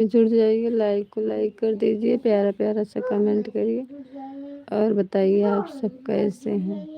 जुड़ जाइए, लाइक को लाइक कर दीजिए, प्यारा प्यारा सा कमेंट करिए और बताइए आप सब कैसे हैं।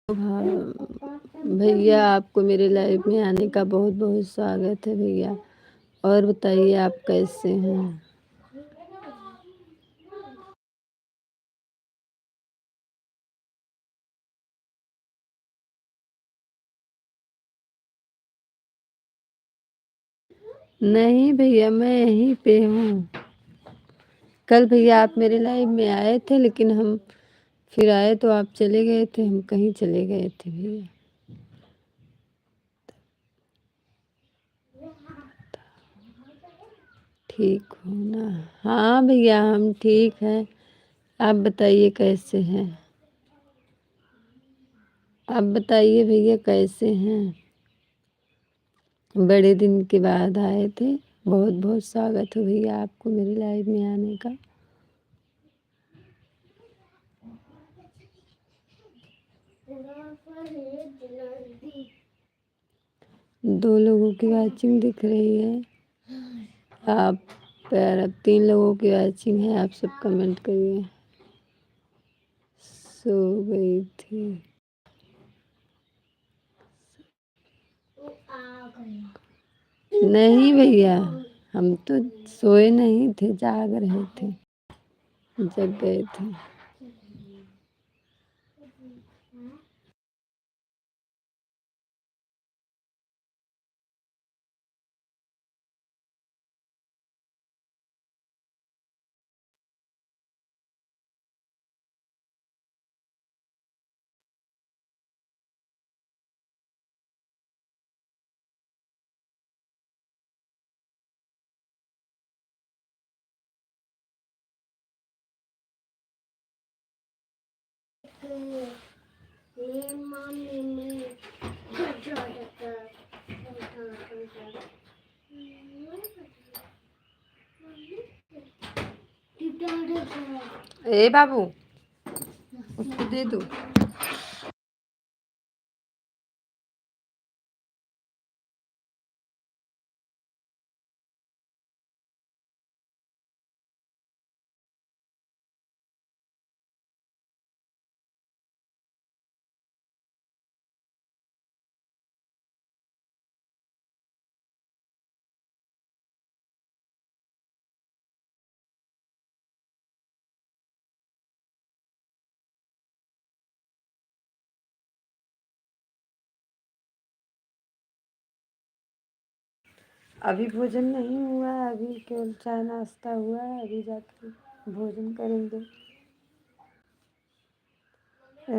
हाँ भैया, आपको मेरे लाइव में आने का बहुत बहुत स्वागत है भैया। और बताइए आप कैसे हैं। नहीं भैया, मैं यहीं पे हूँ। कल भैया आप मेरे लाइव में आए थे, लेकिन हम फिर आए तो आप चले गए थे, हम कहीं चले गए थे भैया। ठीक हो ना। हाँ भैया, हम ठीक हैं। आप बताइए कैसे हैं। आप बताइए भैया कैसे हैं। बड़े दिन के बाद आए थे। बहुत बहुत स्वागत है भैया आपको मेरे लाइव में आने का। दो लोगों की वॉचिंग दिख रही है। आप पर अब 3 लोगों की वॉचिंग है। आप सब कमेंट करिए। सो गई थी। नहीं भैया, हम तो सोए नहीं थे, जाग रहे थे, जग गए थे। ए बाबू, उसको दे दो। अभी भोजन नहीं हुआ है, अभी केवल चाय नाश्ता हुआ है, अभी जाके भोजन करेंगे।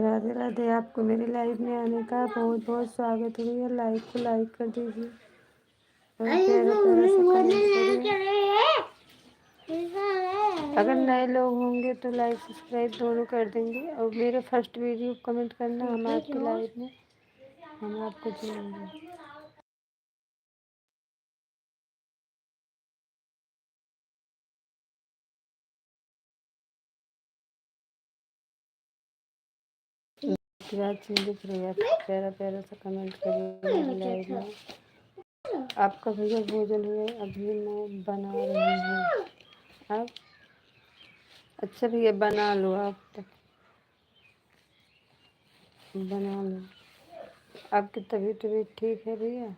राधे राधे। आपको मेरे लाइव में आने का बहुत बहुत स्वागत है भैया। लाइव को लाइक कर दीजिए और प्यारा प्यारा सा कमेंट करिए। अगर नए लोग होंगे तो लाइक सब्सक्राइब दोनों कर देंगे और मेरे फर्स्ट वीडियो कमेंट करना, हम आपके लाइव में हम आपको जोड़ेंगे। क्या चीज़ दिख रही है, प्यारा प्यारा सा कमेंट करिए लाइव में। आपका भैया भोजन हुआ, अभी मैं बना रही हूँ। आप अच्छा भैया बना लो, आप तक बना लो। आपकी तबीयत ठीक है भैया?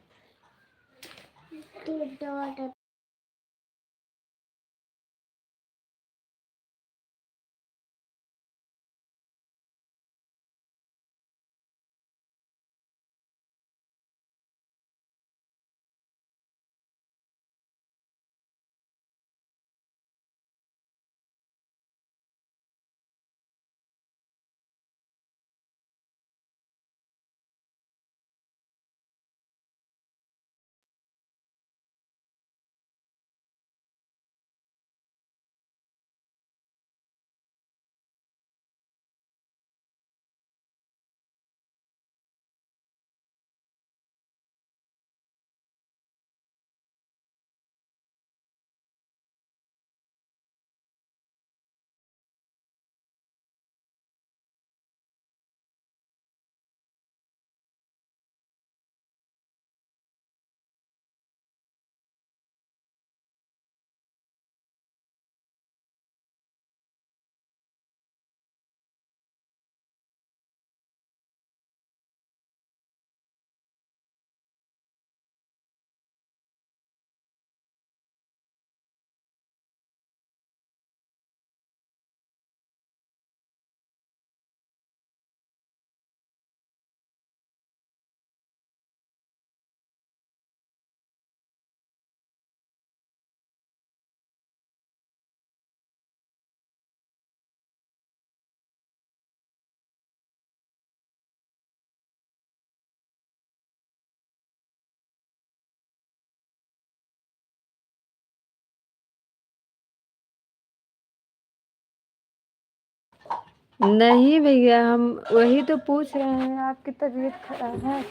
नहीं भैया, हम वही तो पूछ रहे हैं, आपकी तबीयत खराब है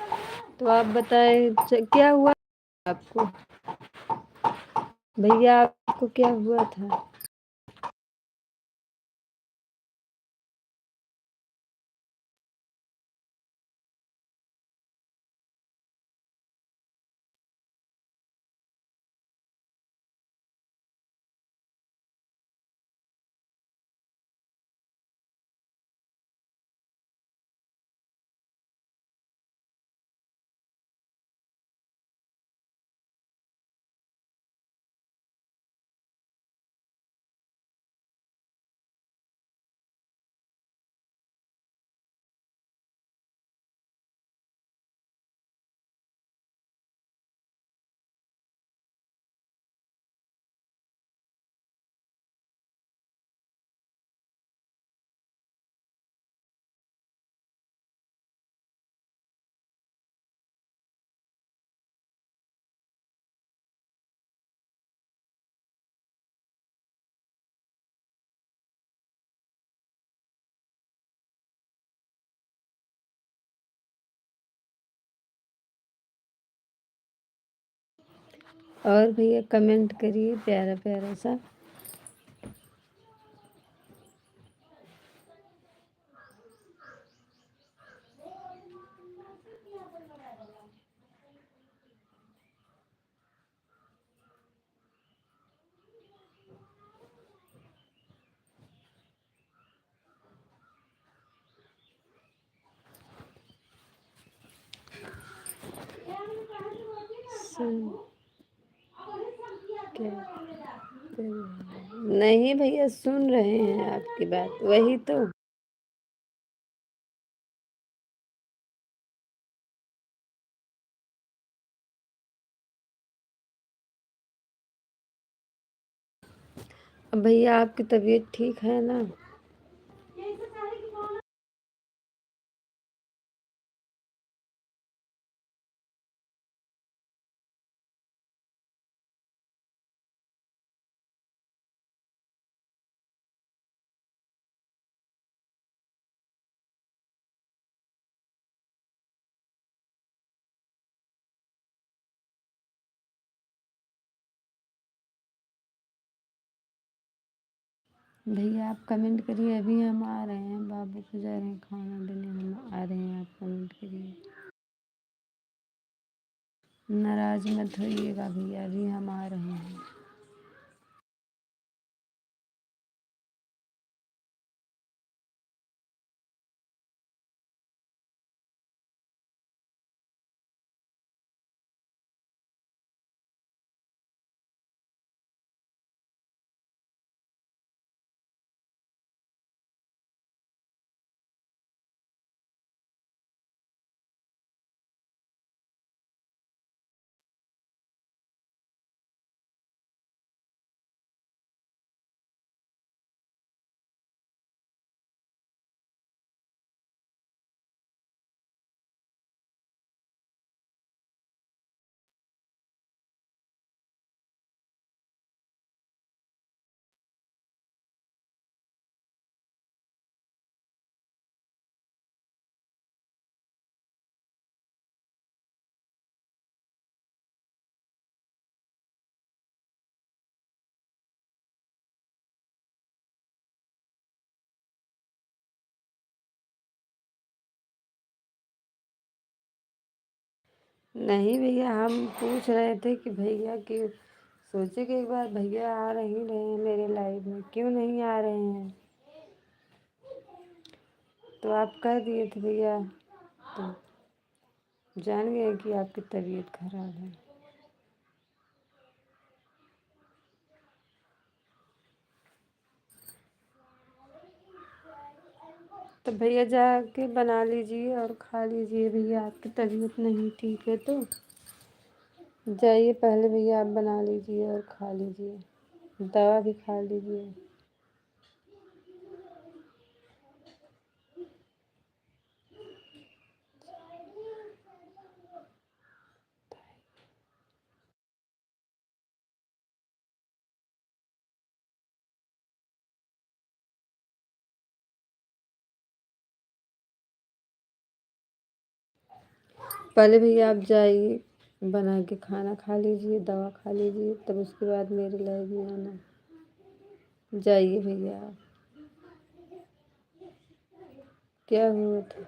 तो आप बताएं क्या हुआ आपको भैया, आपको क्या हुआ था? और भैया कमेंट करिए प्यारा प्यारा सा। क्या नहीं भैया, सुन रहे हैं आपकी बात, वही तो। अब भैया आपकी तबीयत ठीक है ना? भैया आप कमेंट करिए, अभी हम आ रहे हैं, बाबू को जा रहे हैं खाना देने, हम आ रहे हैं, आप कमेंट करिए। नाराज मत होइएगा भैया, अभी हम आ रहे हैं। नहीं भैया, हम पूछ रहे थे कि भैया की सोचे कि एक बार भैया आ रहे ही रहे हैं मेरे लाइव में, क्यों नहीं आ रहे हैं? तो आप कह दिए थे भैया, तो जान गए कि आपकी तबीयत खराब है। तो भैया जाके बना लीजिए और खा लीजिए, भैया आपकी तबीयत नहीं ठीक है तो जाइए, पहले भैया आप बना लीजिए और खा लीजिए, दवा भी खा लीजिए। पहले भैया आप जाइए, बना के खाना खा लीजिए, दवा खा लीजिए, तब उसके बाद मेरे लाइव में आना। जाइए भैया आप। क्या हुआ था?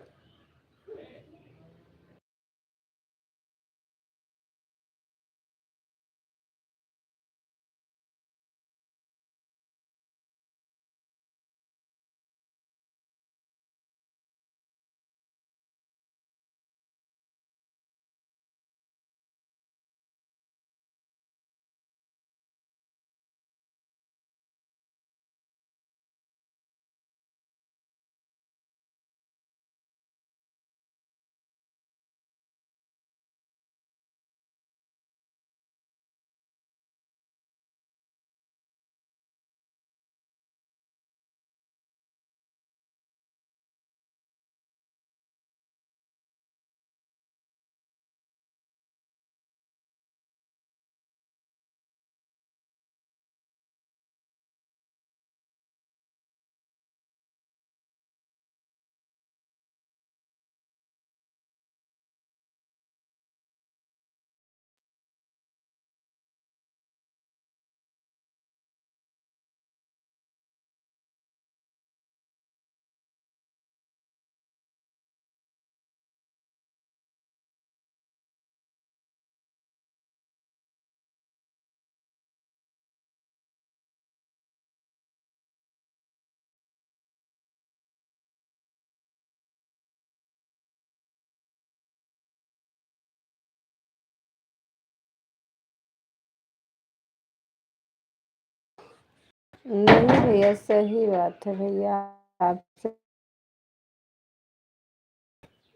नहीं भैया, सही बात है भैया, आपसे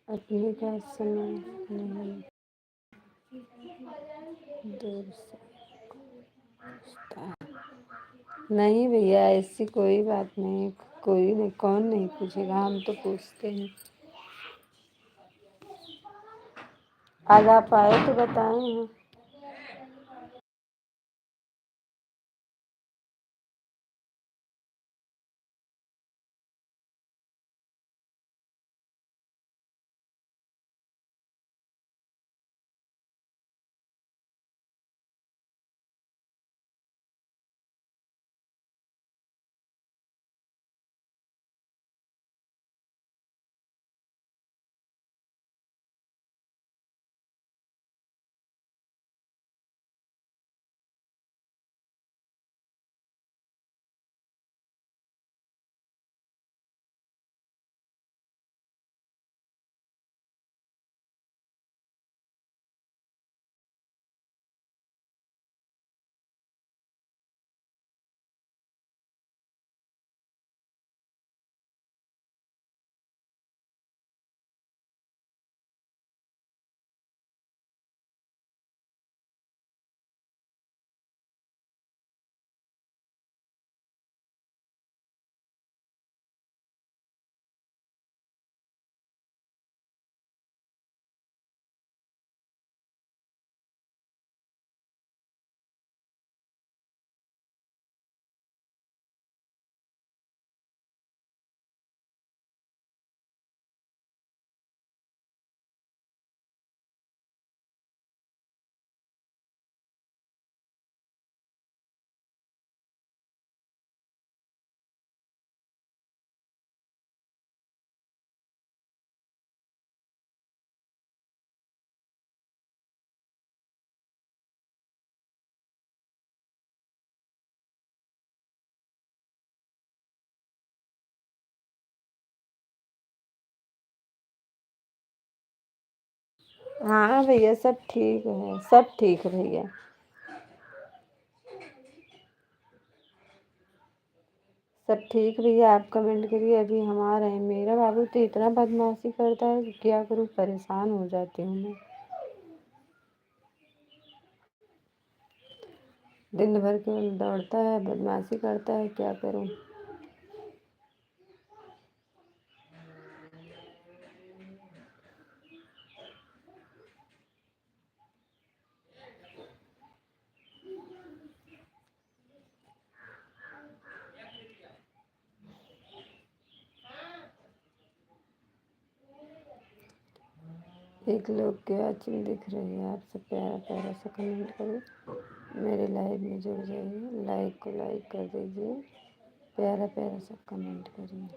अपने का समय नहीं दूर से पूछता है। नहीं भैया, ऐसी कोई बात नहीं। कोई नहीं, कौन नहीं पूछेगा, हम तो पूछते हैं। आज आप आए तो बताएं हैं। हाँ भैया, सब ठीक है, सब ठीक है भैया। सब ठीक भैया, आप कमेंट करिए, अभी हम आ रहे हैं। मेरा बाबू तो इतना बदमाशी करता है कि क्या करूँ, परेशान हो जाती हूँ मैं। दिन भर केवल दौड़ता है, बदमाशी करता है, क्या करूँ। एक लोग के अच्छी दिख रही है, आप सब प्यारा प्यारा सा कमेंट करिए, मेरे लाइव में जुड़ जाइए, लाइक को लाइक कर दीजिए, प्यारा प्यारा सा कमेंट करिए।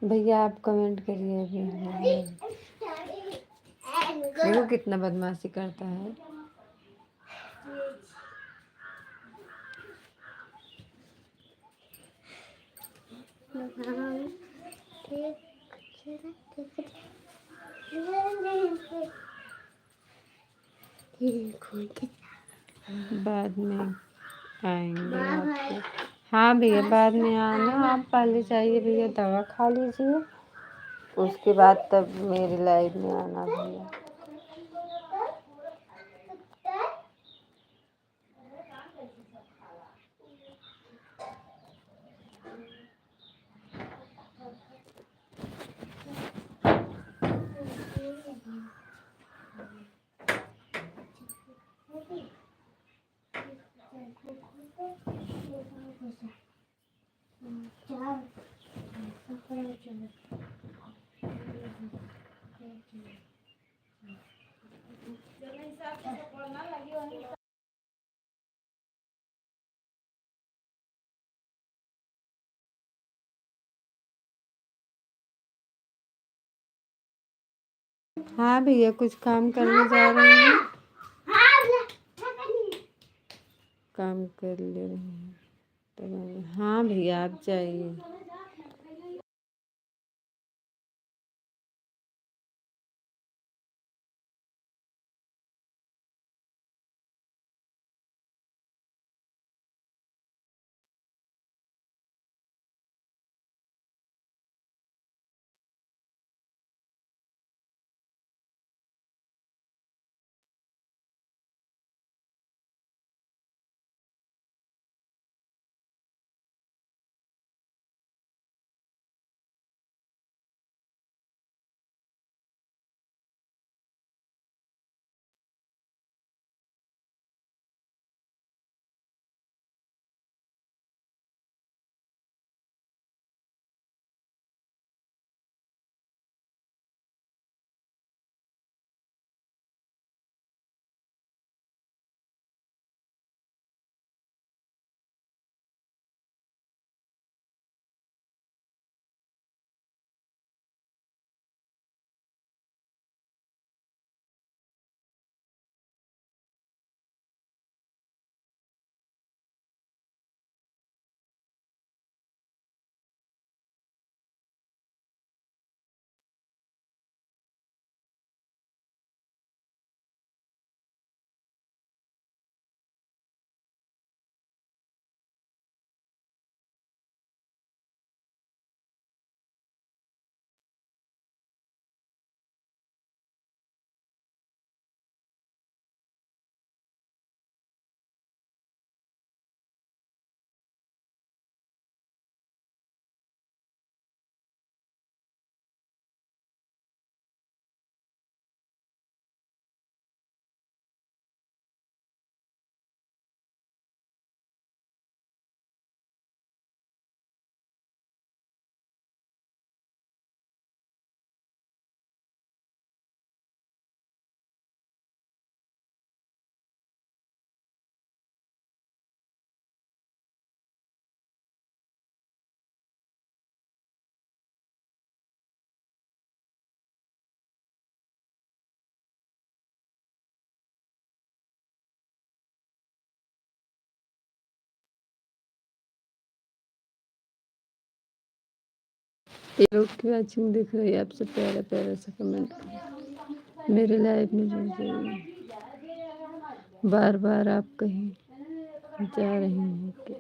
भैया आप कमेंट करिए, अभी हमारे देखो कितना बदमाशी करता है। बाद में आएंगे आपके। हाँ भैया, बाद में आना। आप पहले चाहिए भैया, दवा खा लीजिए, उसके बाद तब मेरी लाइफ में आना भैया। हाँ भैया, कुछ काम करने जा रहे हैं, काम कर ले रहे हैं तब। हाँ भैया, आप जाइए। ये लोग की वॉचिंग दिख रही है, आपसे प्यारा प्यारा सा कमेंट करो, मेरे लाइफ में जुड़ जाइए। बार बार आप कहीं जा रही हैं कि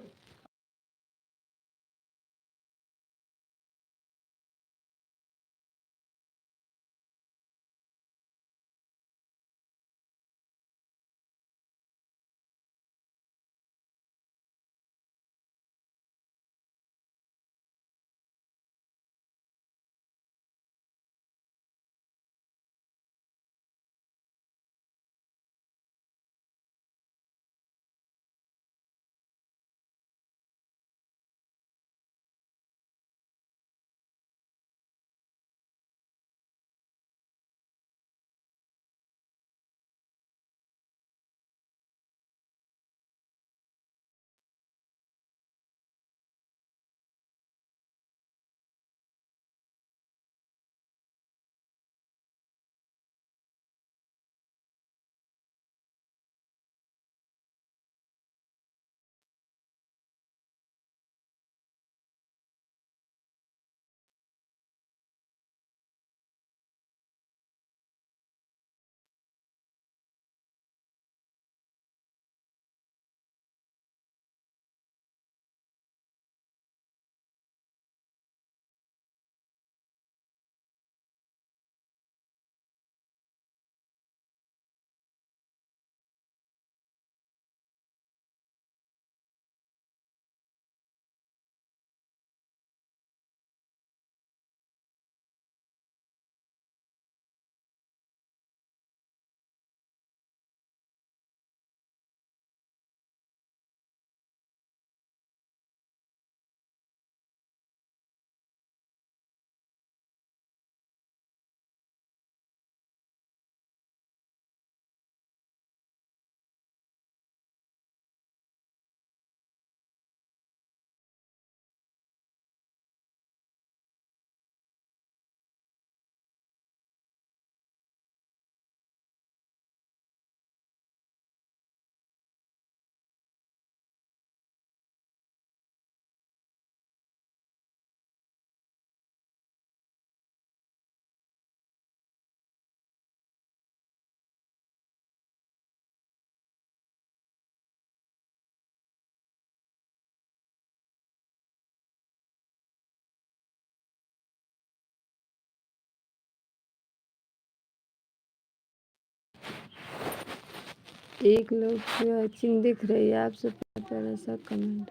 एक लोग की वॉचिंग दिख रही है, आपसे प्यारा प्यारा सा कमेंट।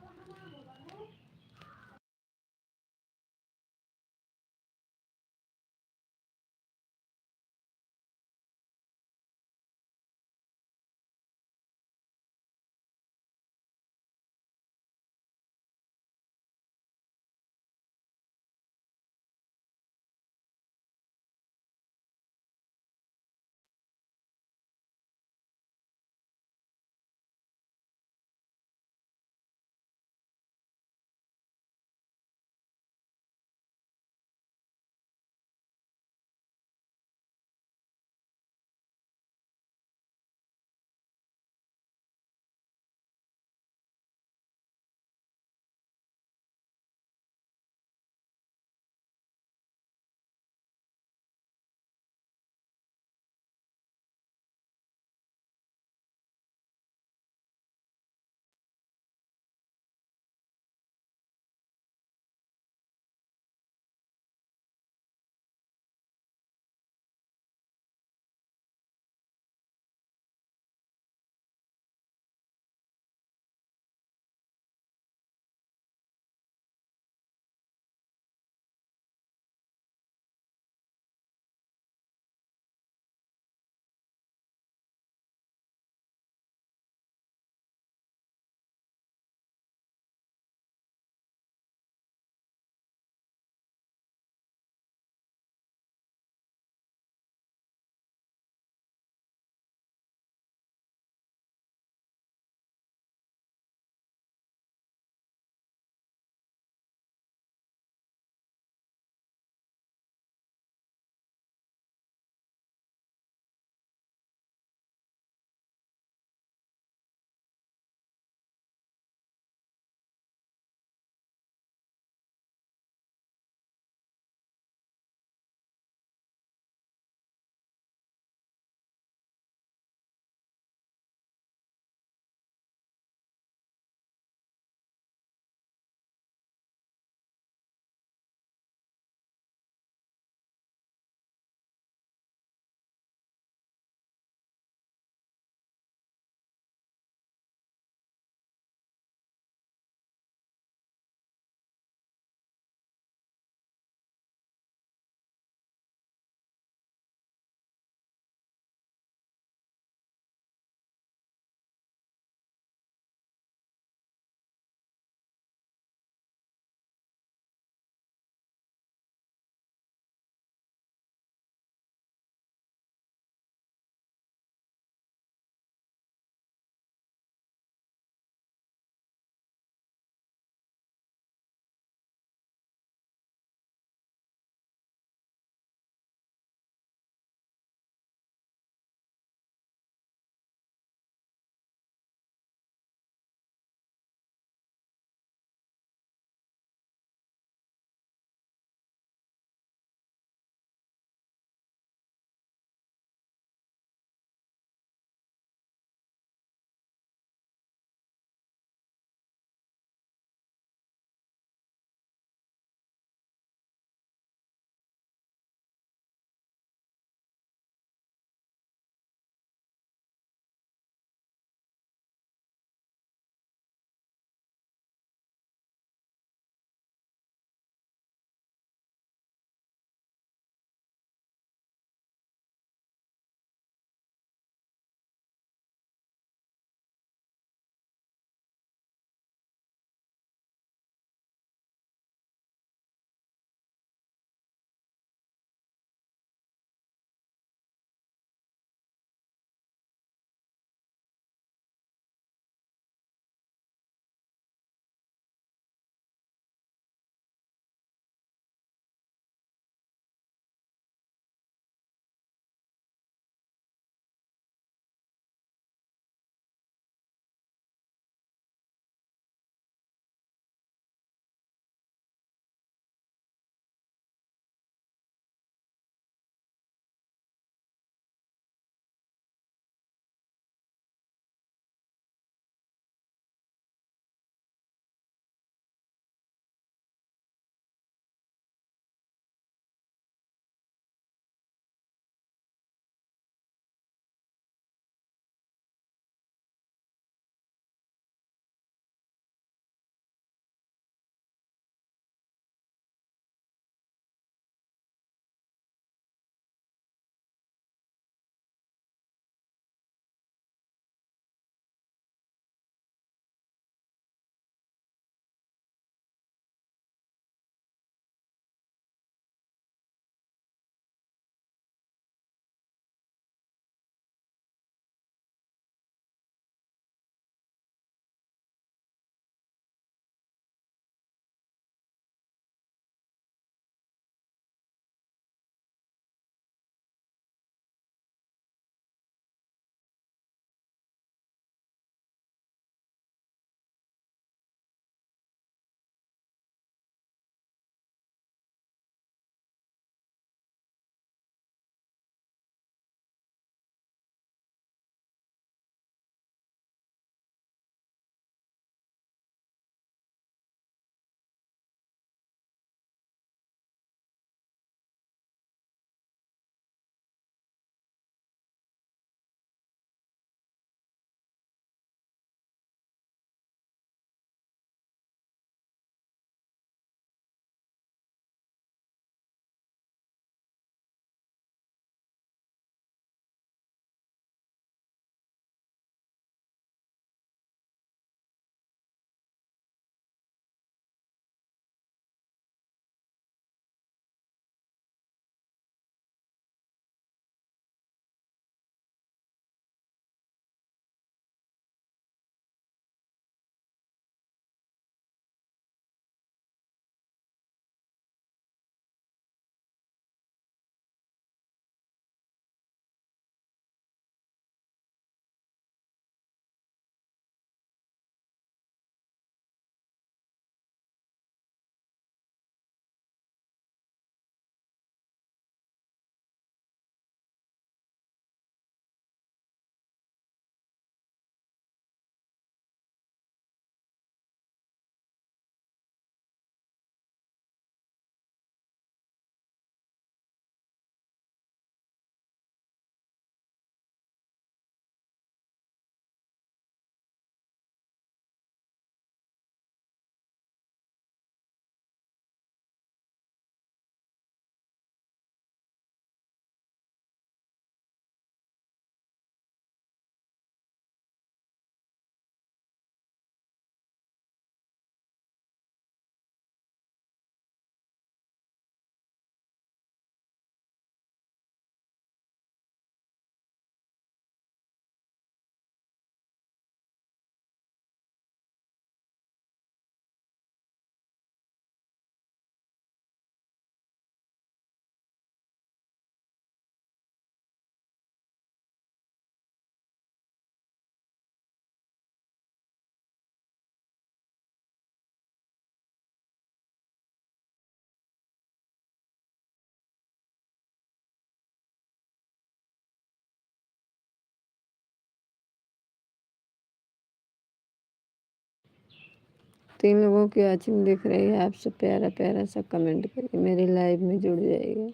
3 लोगों की वॉचिंग दिख रही है। आप सब प्यारा प्यारा सा कमेंट करिए, मेरी लाइव में जुड़ जाइएगा।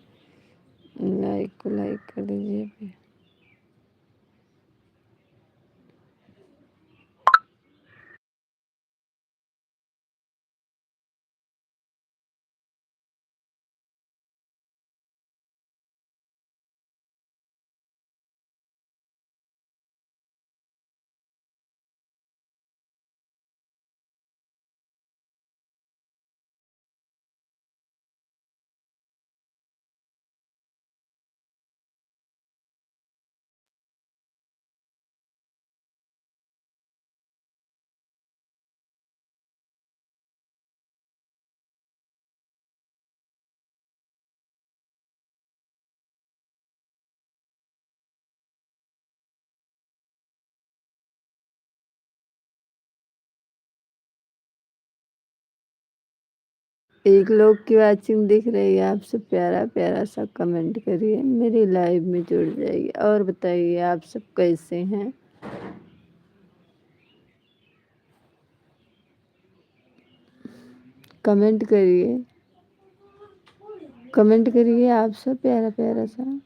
लाइक को लाइक कर दीजिए भी। एक लोग की वॉचिंग दिख रही है। आप सब प्यारा प्यारा सा कमेंट करिए, मेरी लाइव में जुड़ जाइए। और बताइए आप सब कैसे हैं? कमेंट करिए, कमेंट करिए आप सब प्यारा प्यारा सा।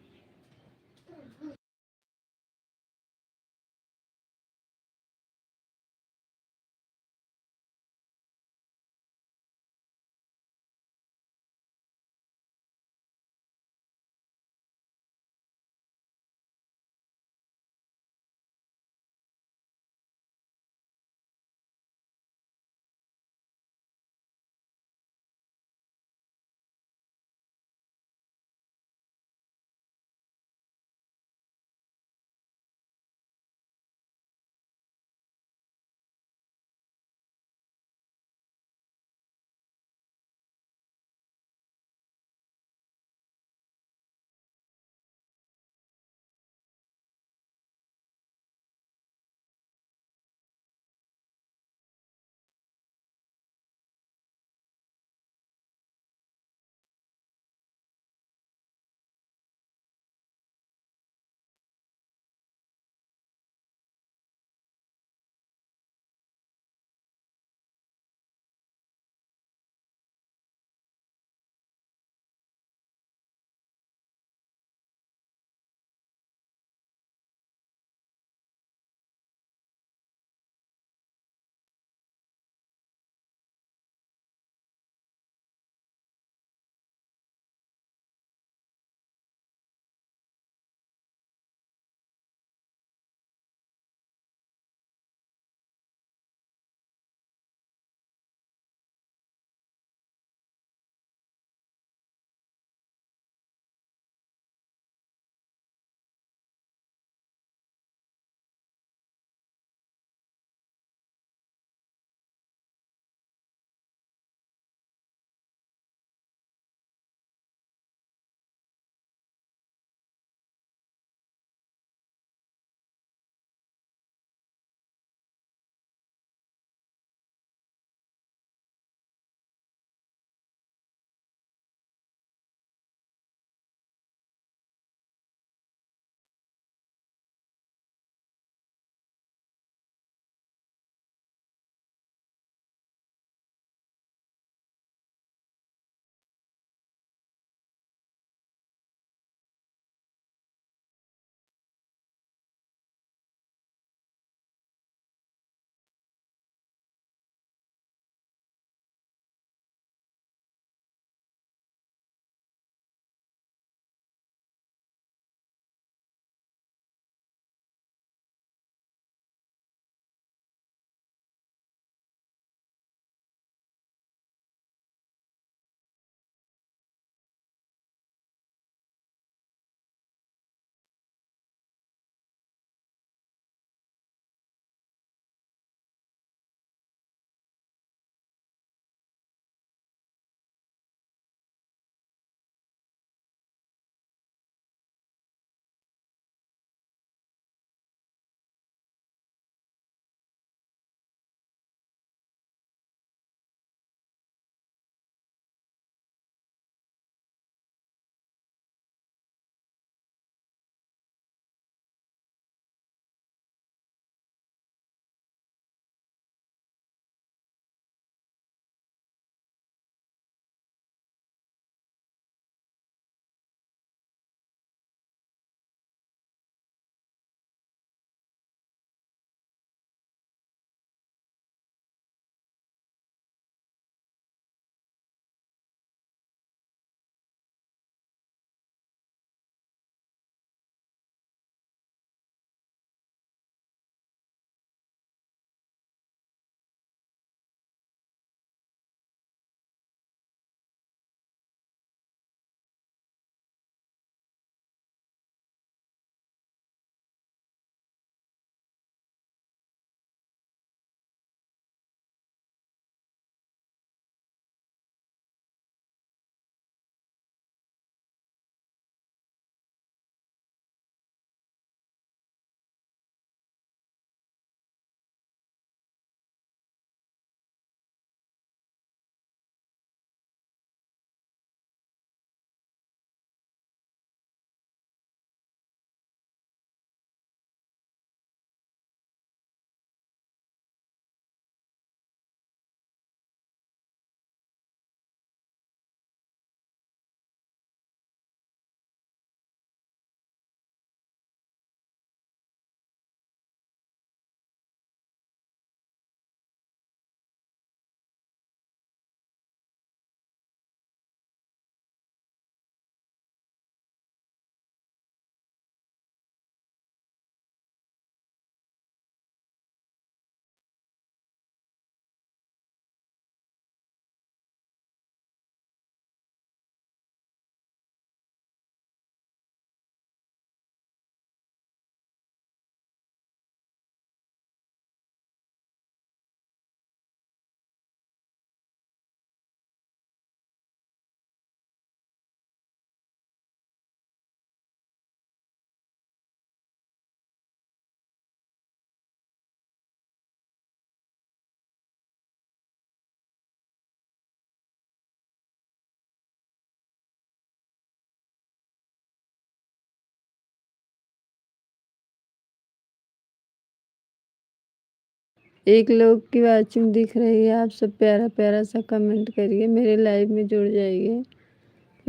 एक लोग की वाचिंग दिख रही है, आप सब प्यारा प्यारा सा कमेंट करिए, मेरे लाइव में जुड़ जाइए।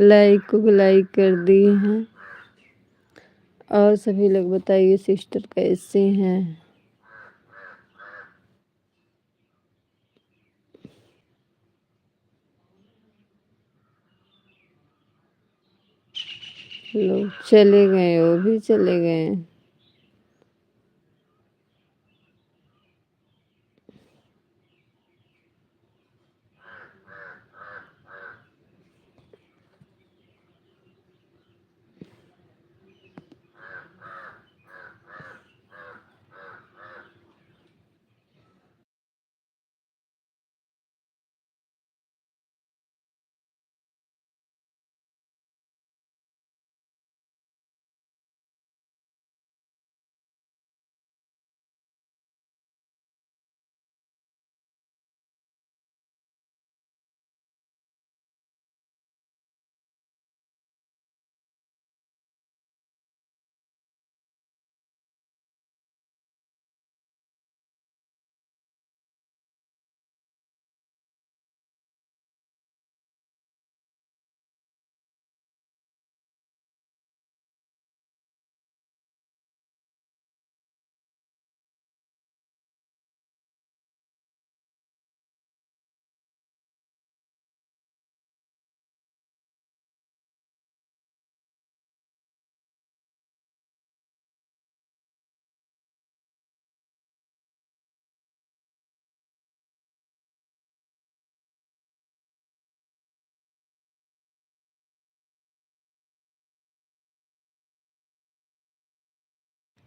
लाइक को लाइक कर दिए हैं। और सभी लोग बताइए सिस्टर कैसे हैं। लोग चले गए, वो भी चले गए।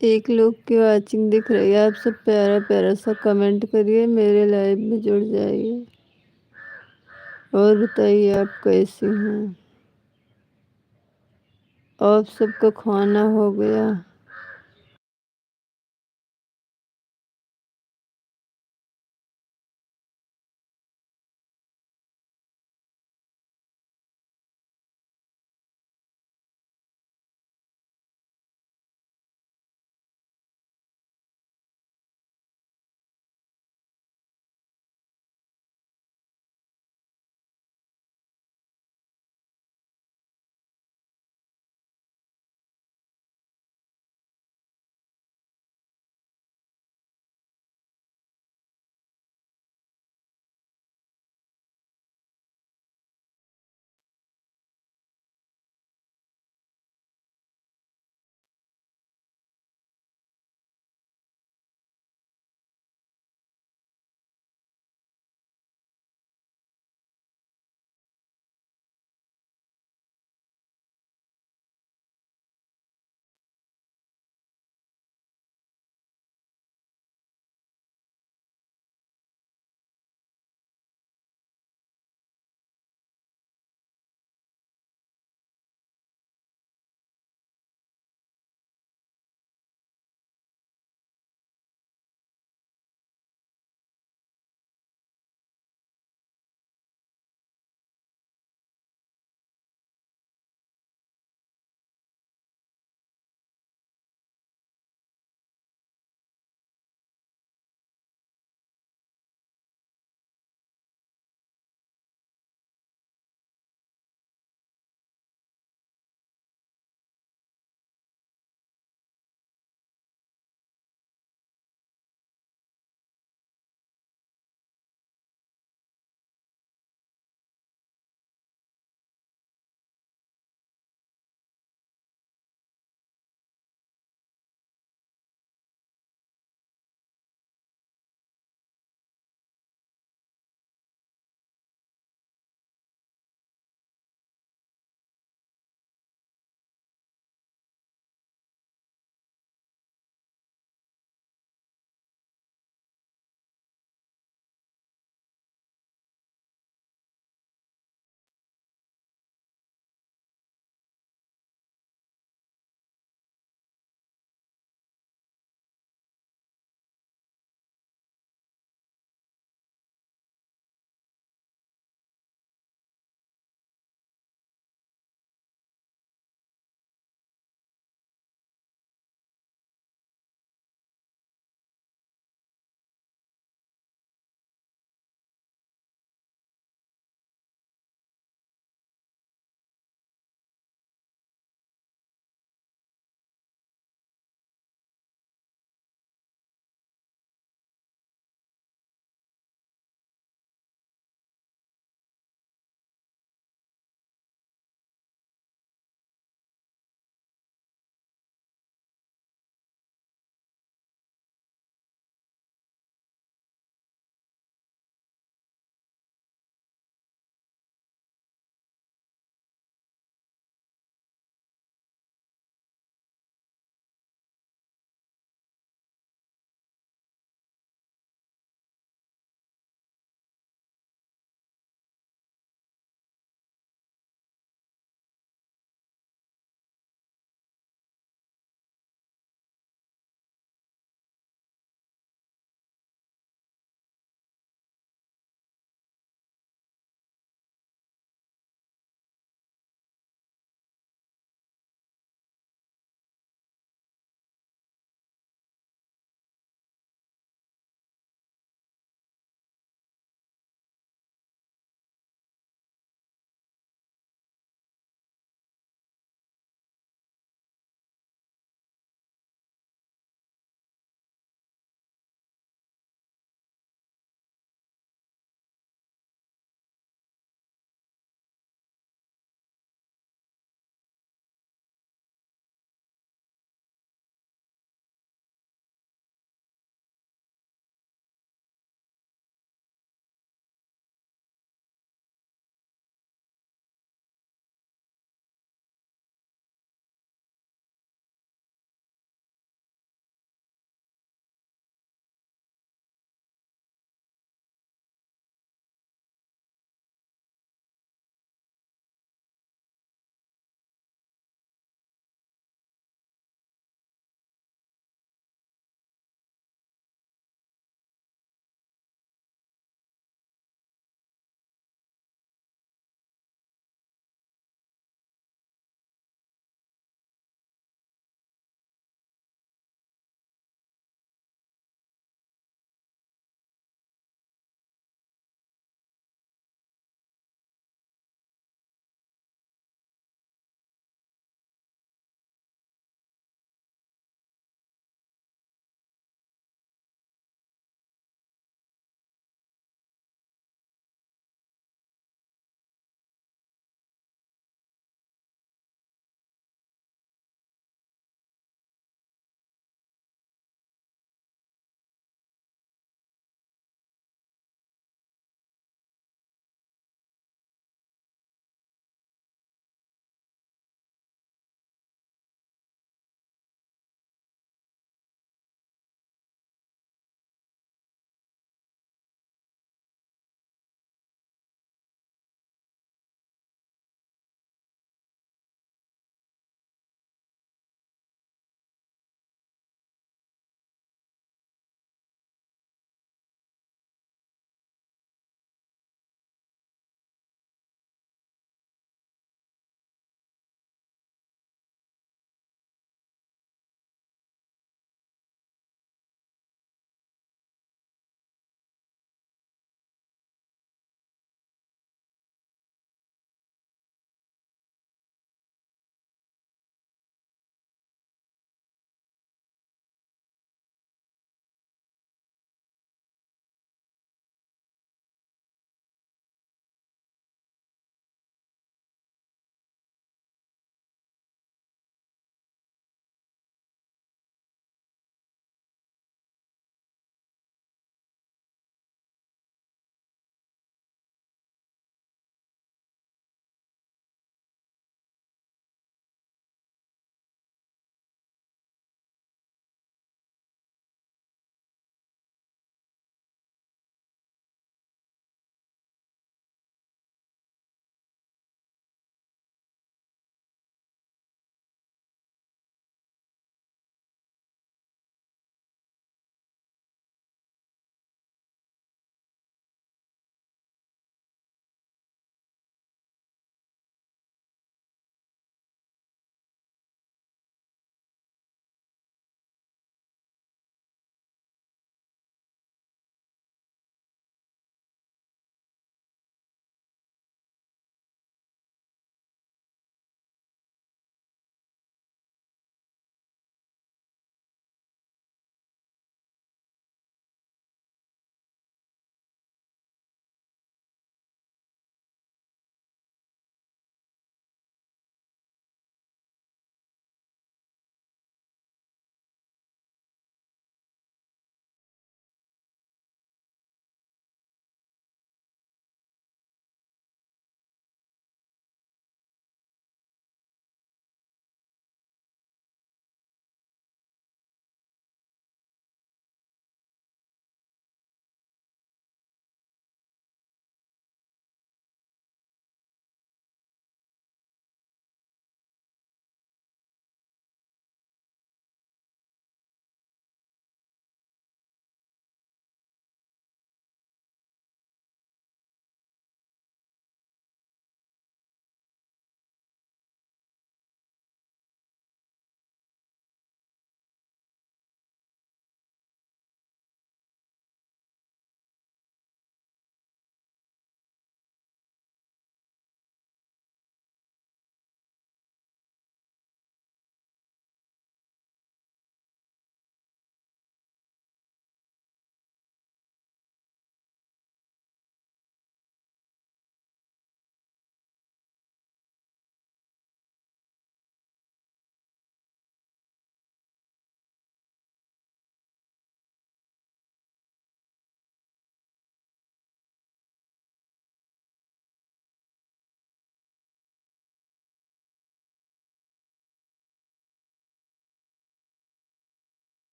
एक लोग की वाचिंग दिख रही है, आप सब प्यारा प्यारा सा कमेंट करिए, मेरे लाइव में जुड़ जाइए। और बताइए आप कैसी हैं। आप सबका खाना हो गया।